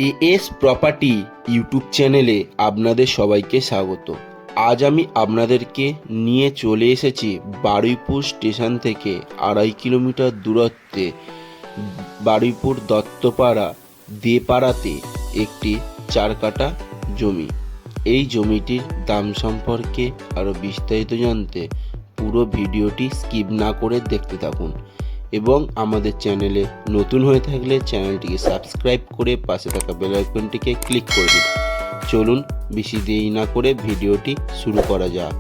As property YouTube চ্যানেলে আপনাদের সবাইকে স্বাগত। আজ আমি আপনাদেরকে নিয়ে চলে এসেছি বারুইপুর স্টেশন থেকে 2.5 কিলোমিটার দূরত্বে বারুইপুর দত্তপাড়া দেপাড়াতে একটি 4 কাঠা জমি। এই জমিটির দাম সম্পর্কে আরও বিস্তারিত জানতে পুরো ভিডিওটি স্কিপ না করে দেখতে থাকুন এবং আমাদের চ্যানেলে নতুন হয়ে থাকলে চ্যানেলটিকে সাবস্ক্রাইব করে পাশে থাকা বেল আইকনটিকে ক্লিক করে দিন। চলুন বেশি দেরি না করে ভিডিওটি শুরু করা যাক।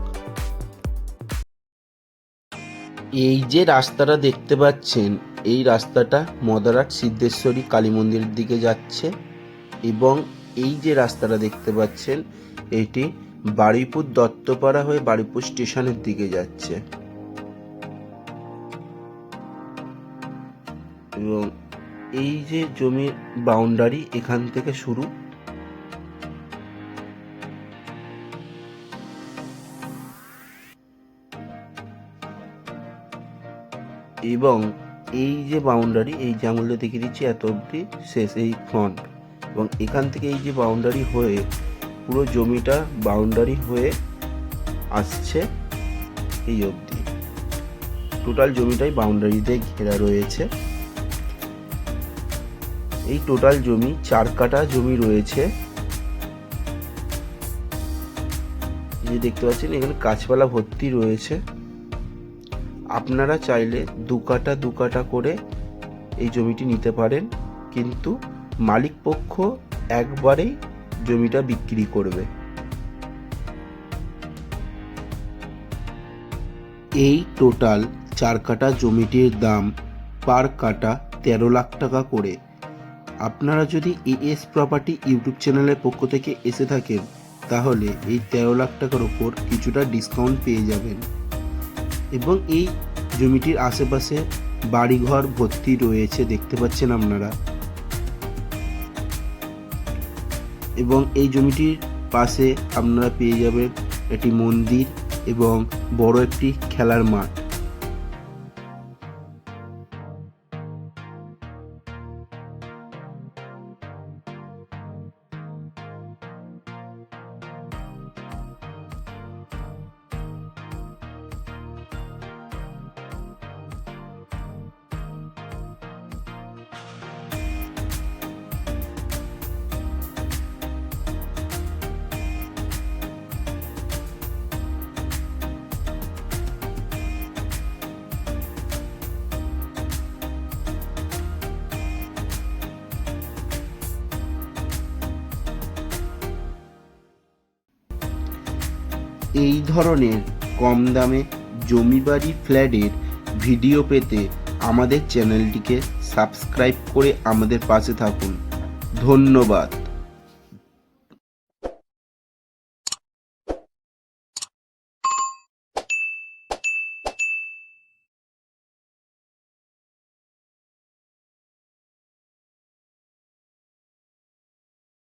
এই যে রাস্তাটা দেখতে পাচ্ছেন, এই রাস্তাটা মদারহাট সিদ্ধেশ্বরী কালী মন্দিরের দিকে যাচ্ছে এবং এই যে রাস্তাটা দেখতে পাচ্ছেন এটি বারুইপুর দত্তপাড়া হয়ে বারুইপুর স্টেশনের দিকে যাচ্ছে এবং এই যে জমির বাউন্ডারি এখান থেকে শুরু এবং এই যে বাউন্ডারি, এই যে আঙুলটা দেখিয়ে দিচ্ছি এত অবধি শেষ, এই ফ্রন্ট, এবং এখান থেকে এই যে বাউন্ডারি হয়ে পুরো জমিটা বাউন্ডারি হয়ে আসছে এই অবধি। টোটাল জমিটাই বাউন্ডারিতে ঘেরা রয়েছে। এই টোটাল জমি 4 কাঠা জমি রয়েছে। এই যে দেখতে পাচ্ছেন এখানে গাছপালা ভর্তি রয়েছে। আপনারা চাইলে 2 কাঠা 2 কাঠা করে এই জমিটি নিতে পারেন, কিন্তু মালিক পক্ষ একবারেই জমিটা বিক্রি করবে। এই টোটাল 4 কাঠা জমিটির দাম পার কাঠা 13 লাখ টাকা করে। আপনারা যদি এএস প্রপার্টি ইউটিউব চ্যানেলের পক্ষ থেকে এসে থাকেন তাহলে এই 13 লাখ টাকার উপর কিছুটা ডিসকাউন্ট পেয়ে যাবেন এবং এই জমিটির আশেপাশে বাড়িঘর ভর্তি রয়েছে, দেখতে পাচ্ছেন আপনারা। এবং এই জমিটির পাশে আপনারা পেয়ে যাবেন একটি মন্দির এবং বড় একটি খেলার মাঠ। এই ধরনের কম দামে জমি বাড়ি ফ্ল্যাটের ভিডিও পেতে আমাদের চ্যানেলটিকে সাবস্ক্রাইব করে আমাদের পাশে থাকুন। ধন্যবাদ।